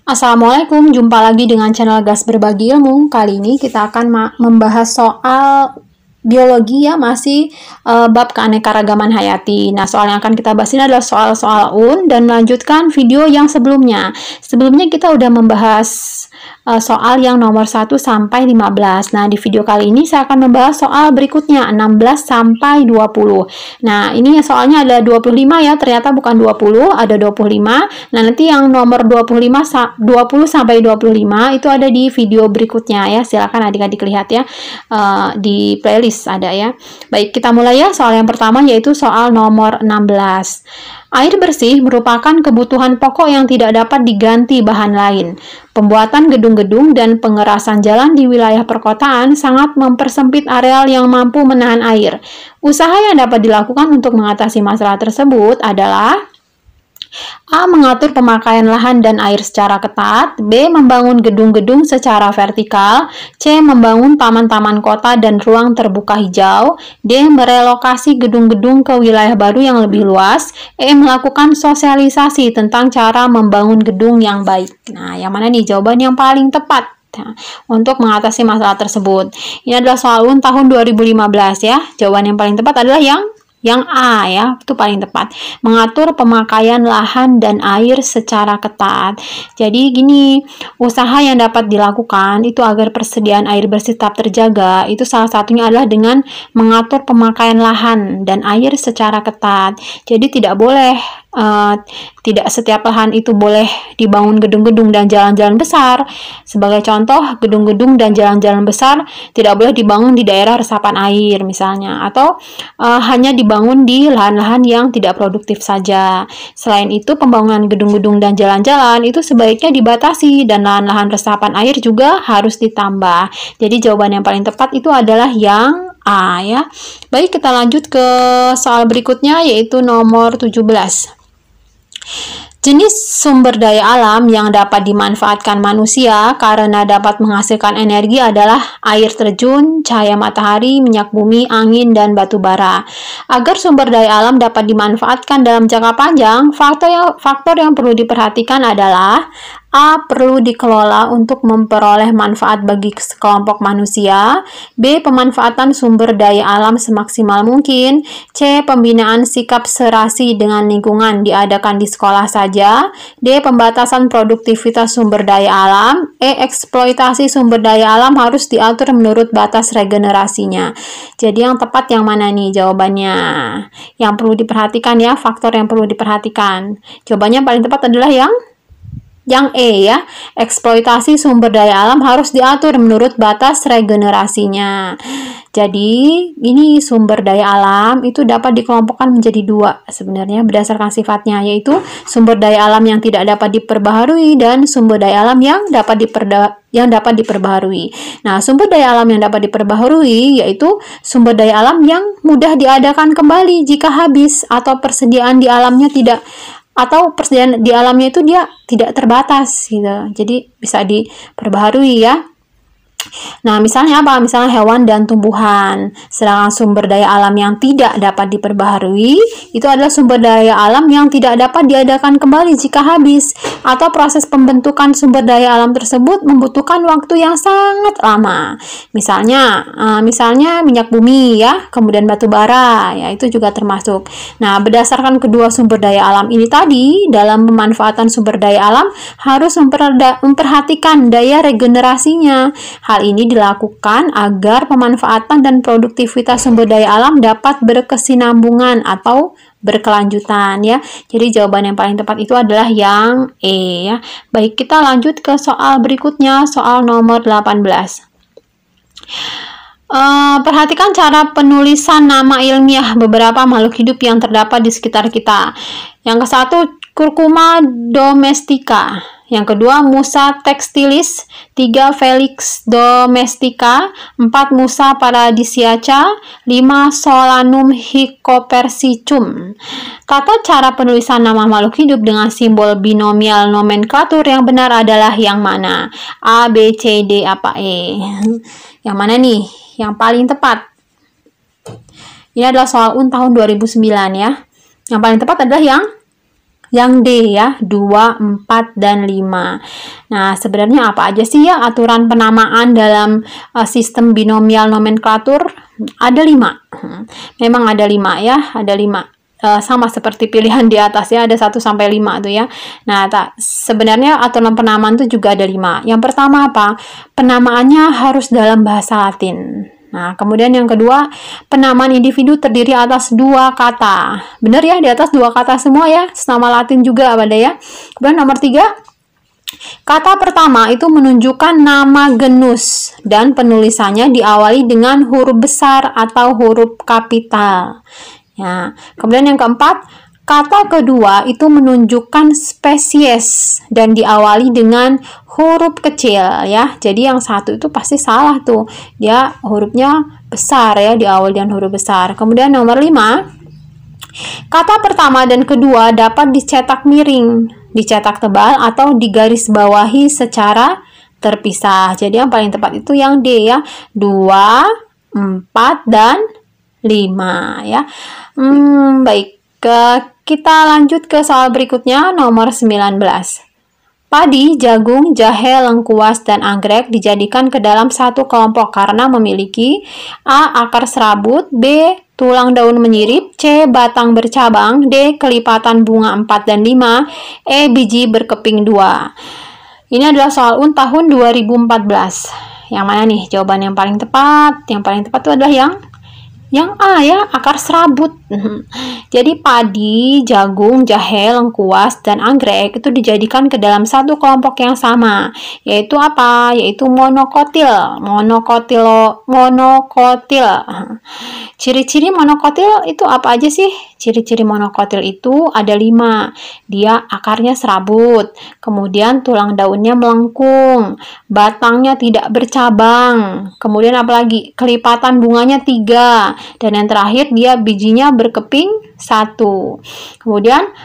Assalamualaikum, jumpa lagi dengan channel Gas Berbagi Ilmu. Kali ini kita akan membahas soal biologi ya, masih bab keanekaragaman hayati. Nah, soal yang akan kita bahas ini adalah soal-soal UN dan melanjutkan video yang sebelumnya. Sebelumnya kita udah membahas soal yang nomor 1 sampai 15. Nah, di video kali ini saya akan membahas soal berikutnya 16 sampai 20. Nah, ini soalnya ada 25 ya, ternyata bukan 20, ada 25. Nah, nanti yang nomor 20 sampai 25 itu ada di video berikutnya ya. Silakan adik-adik lihat ya. Di playlist ada ya. Baik, kita mulai ya. Soal yang pertama yaitu soal nomor 16. Air bersih merupakan kebutuhan pokok yang tidak dapat diganti bahan lain. Pembuatan gedung-gedung dan pengerasan jalan di wilayah perkotaan sangat mempersempit areal yang mampu menahan air. Usaha yang dapat dilakukan untuk mengatasi masalah tersebut adalah A. Mengatur pemakaian lahan dan air secara ketat. B. Membangun gedung-gedung secara vertikal. C. Membangun taman-taman kota dan ruang terbuka hijau. D. Merelokasi gedung-gedung ke wilayah baru yang lebih luas. E. Melakukan sosialisasi tentang cara membangun gedung yang baik. Nah, yang mana nih jawaban yang paling tepat untuk mengatasi masalah tersebut? Ini adalah soal UN tahun 2015 ya. Jawaban yang paling tepat adalah yang A ya, itu paling tepat. Mengatur pemakaian lahan dan air secara ketat. Jadi gini, usaha yang dapat dilakukan itu agar persediaan air bersih tetap terjaga, itu salah satunya adalah dengan mengatur pemakaian lahan dan air secara ketat. Jadi tidak boleh tidak setiap lahan itu boleh dibangun gedung-gedung dan jalan-jalan besar. Sebagai contoh, gedung-gedung dan jalan-jalan besar tidak boleh dibangun di daerah resapan air misalnya, atau hanya dibangun di lahan-lahan yang tidak produktif saja. Selain itu, pembangunan gedung-gedung dan jalan-jalan itu sebaiknya dibatasi dan lahan-lahan resapan air juga harus ditambah. Jadi jawaban yang paling tepat itu adalah yang A ya. Baik, kita lanjut ke soal berikutnya yaitu nomor 17. Jenis sumber daya alam yang dapat dimanfaatkan manusia karena dapat menghasilkan energi adalah air terjun, cahaya matahari, minyak bumi, angin, dan batu bara. Agar sumber daya alam dapat dimanfaatkan dalam jangka panjang, faktor yang perlu diperhatikan adalah A. Perlu dikelola untuk memperoleh manfaat bagi sekelompok manusia. B. Pemanfaatan sumber daya alam semaksimal mungkin. C. Pembinaan sikap serasi dengan lingkungan diadakan di sekolah saja. D. Pembatasan produktivitas sumber daya alam. E. Eksploitasi sumber daya alam harus diatur menurut batas regenerasinya. Jadi yang tepat yang mana nih jawabannya? Yang perlu diperhatikan ya, faktor yang perlu diperhatikan. Jawabannya paling tepat adalah yang E ya, eksploitasi sumber daya alam harus diatur menurut batas regenerasinya. Jadi, ini sumber daya alam itu dapat dikelompokkan menjadi dua sebenarnya berdasarkan sifatnya, yaitu sumber daya alam yang tidak dapat diperbaharui dan sumber daya alam yang dapat diperbaharui. Nah, sumber daya alam yang dapat diperbaharui yaitu sumber daya alam yang mudah diadakan kembali jika habis atau persediaan di alamnya itu dia tidak terbatas gitu. Jadi bisa diperbaharui ya. Nah, misalnya apa? Misalnya hewan dan tumbuhan. Sedangkan sumber daya alam yang tidak dapat diperbaharui itu adalah sumber daya alam yang tidak dapat diadakan kembali jika habis, atau proses pembentukan sumber daya alam tersebut membutuhkan waktu yang sangat lama. Misalnya minyak bumi ya, kemudian batu bara ya, itu juga termasuk. Nah, berdasarkan kedua sumber daya alam ini tadi, dalam pemanfaatan sumber daya alam harus memperhatikan daya regenerasinya. Hal ini dilakukan agar pemanfaatan dan produktivitas sumber daya alam dapat berkesinambungan atau berkelanjutan ya. Jadi jawaban yang paling tepat itu adalah yang E ya. Baik, kita lanjut ke soal berikutnya, soal nomor 18. Perhatikan cara penulisan nama ilmiah beberapa makhluk hidup yang terdapat di sekitar kita. Yang ke satu, Curcuma domestica. Yang kedua, Musa textilis. 3, Felix domestica. 4, Musa paradisiaca. 5, Solanum hicopersicum. Tata cara penulisan nama makhluk hidup dengan simbol binomial nomenklatur yang benar adalah yang mana? A, B, C, D, apa E? Yang mana nih? Yang paling tepat. Ini adalah soal UN tahun 2009 ya. Yang paling tepat adalah yang D ya, 2, 4, dan 5. Nah, sebenarnya apa aja sih ya aturan penamaan dalam sistem binomial nomenklatur? Ada 5. Memang ada 5 ya, ada 5. Sama seperti pilihan di atas ya, ada 1 sampai 5 tuh ya. Nah, sebenarnya aturan penamaan itu juga ada 5. Yang pertama apa? Penamaannya harus dalam bahasa Latin. Nah, kemudian yang kedua, penamaan individu terdiri atas 2 kata. Benar ya, di atas 2 kata semua ya, nama Latin juga ada ya. Kemudian nomor 3, kata pertama itu menunjukkan nama genus dan penulisannya diawali dengan huruf besar atau huruf kapital. Ya, kemudian yang keempat, kata kedua itu menunjukkan spesies dan diawali dengan huruf kecil ya. Jadi yang satu itu pasti salah tuh. Dia hurufnya besar ya, diawali dengan huruf besar. Kemudian nomor 5, kata pertama dan kedua dapat dicetak miring, dicetak tebal atau digarisbawahi secara terpisah. Jadi yang paling tepat itu yang D ya, 2, 4, dan 5 ya. Baik, kita lanjut ke soal berikutnya, nomor 19. Padi, jagung, jahe, lengkuas, dan anggrek dijadikan ke dalam satu kelompok karena memiliki A. akar serabut, B. tulang daun menyirip, C. batang bercabang, D. kelipatan bunga 4 dan 5, E. biji berkeping 2. Ini adalah soal UN tahun 2014. Yang mana nih jawaban yang paling tepat? Yang paling tepat itu adalah yang A ya, akar serabut. Jadi padi, jagung, jahe, lengkuas, dan anggrek itu dijadikan ke dalam satu kelompok yang sama, yaitu apa? Yaitu monokotil. Monokotil. Ciri-ciri monokotil itu apa aja sih? Ciri-ciri monokotil itu ada 5. Dia akarnya serabut, kemudian tulang daunnya melengkung, batangnya tidak bercabang, kemudian apalagi? Kelipatan bunganya 3. Dan yang terakhir dia bijinya berkeping 1. Kemudian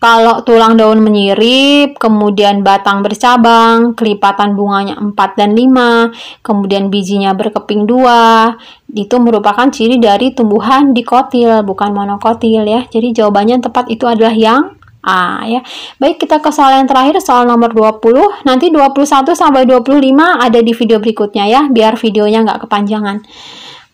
kalau tulang daun menyirip, kemudian batang bercabang, kelipatan bunganya 4 dan 5, kemudian bijinya berkeping 2, itu merupakan ciri dari tumbuhan dikotil, bukan monokotil ya. Jadi jawabannya yang tepat itu adalah yang A ya. Baik, kita ke soal yang terakhir, soal nomor 20. Nanti 21 sampai 25 ada di video berikutnya ya, biar videonya nggak kepanjangan.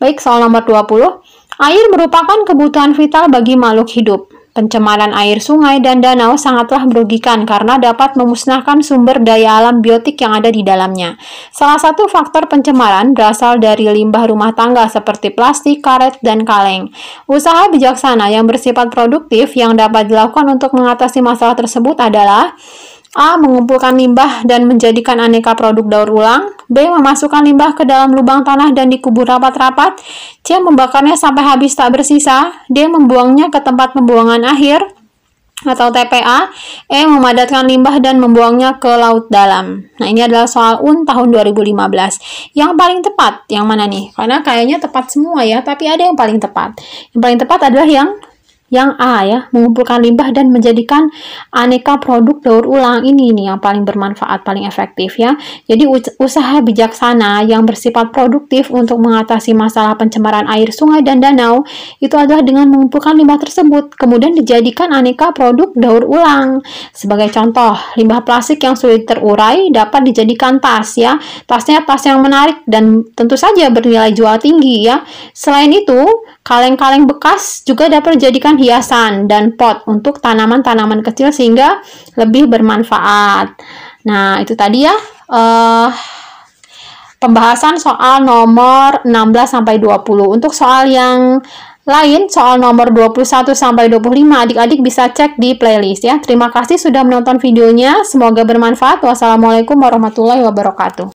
Baik, soal nomor 20. Air merupakan kebutuhan vital bagi makhluk hidup. Pencemaran air sungai dan danau sangatlah merugikan karena dapat memusnahkan sumber daya alam biotik yang ada di dalamnya. Salah satu faktor pencemaran berasal dari limbah rumah tangga seperti plastik, karet, dan kaleng. Usaha bijaksana yang bersifat produktif yang dapat dilakukan untuk mengatasi masalah tersebut adalah A. mengumpulkan limbah dan menjadikan aneka produk daur ulang, B. memasukkan limbah ke dalam lubang tanah dan dikubur rapat-rapat, C. membakarnya sampai habis tak bersisa, D. membuangnya ke tempat pembuangan akhir atau TPA, E. memadatkan limbah dan membuangnya ke laut dalam. Nah, ini adalah soal UN tahun 2015. Yang paling tepat yang mana nih? Karena kayaknya tepat semua ya, tapi ada yang paling tepat. Yang paling tepat adalah yang A ya, mengumpulkan limbah dan menjadikan aneka produk daur ulang. Ini nih yang paling bermanfaat, paling efektif ya. Jadi usaha bijaksana yang bersifat produktif untuk mengatasi masalah pencemaran air sungai dan danau itu adalah dengan mengumpulkan limbah tersebut kemudian dijadikan aneka produk daur ulang. Sebagai contoh, limbah plastik yang sulit terurai dapat dijadikan tas ya. Tasnya tas yang menarik dan tentu saja bernilai jual tinggi ya. Selain itu, kaleng-kaleng bekas juga dapat dijadikan hiasan dan pot untuk tanaman-tanaman kecil sehingga lebih bermanfaat. Nah, itu tadi ya pembahasan soal nomor 16-20. Untuk soal yang lain, soal nomor 21-25, adik-adik bisa cek di playlist ya. Terima kasih sudah menonton videonya. Semoga bermanfaat. Wassalamualaikum warahmatullahi wabarakatuh.